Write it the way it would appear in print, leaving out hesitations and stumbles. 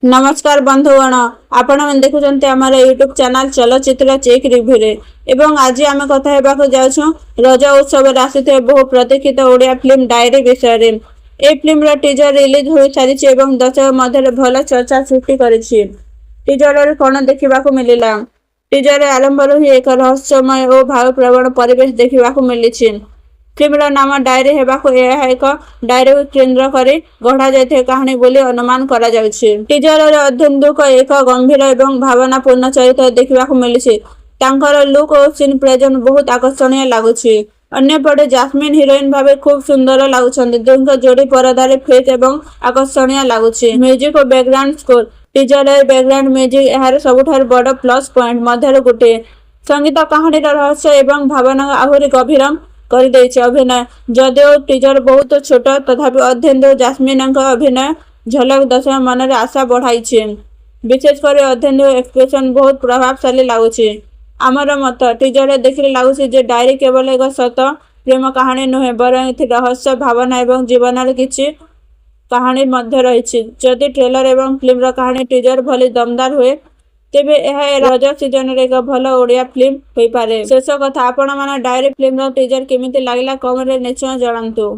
नमस्कार बंधुगण आपण मैंने देखुं आम यूट्यूब चैनल चलचित्र चेक रिव्यू रे एवं आज आम कथा होगा जाऊँ रज उत्सव आसी बहु प्रतीक्षित ओडिया फिल्म डायरी विषय रे। ए फिल्म रो टीजर रिलीज हो सारी दर्शक मध्य भल चर्चा सृष्टि करिछि। टीजर कौन देखा मिलला टीजर आरंभ ही एक रहस्यमय और भावप्रवण परिवेश देखा मिली। फिल्मर नाम डायरी हेबाकु यह एक डायरी केन्द्र करी गढ़ा जाइए कहानी बोली अनुमान करा जाउछि। टीजर अध्ययन एक गंभीर एवं भावनापूर्ण चरित्र देखा मिली। तांकर लुक और सीन प्रेजेंट बहुत आकर्षणीय लगुछि। अन्यपटे जास्मिन हिरोइन भावे खूब सुंदर लगुछन्ति। दुंक जोड़ी परदारे फ्रेश एवं आकर्षणीय लगुछि। म्यूजिक और background score teaser background music यार सबुठार बड़ प्लस पॉइंट मध्य गोटे। संगीत कहानी रहस्य एवं भावना आहुरी गभीर कर अभिनय जदिव टीजर बहुत छोट तथापि अध्ययन जास्मिन अभिनय झलक दर्शक मन में आशा बढ़ाई। विशेषकर अध्ययन एक्सप्रेशन बहुत प्रभावशाली लगुच। आमर मत टीजर देखिले लगुच डायरी केवल एक सत प्रेम कहानी नुहे बरं ये रहस्य भावना एवं जीवन किसी कहानी मध्य रही। जदि ट्रेलर एवं फिल्म कहानी टीजर भली दमदार हुए तेबे यह रज सीजन एक भल ओडिया फिल्म हो पारे। शेष कथा आपण मैंने डायरी फिल्म टीजर केमिति लागला कमेंट निश्चय जणातु।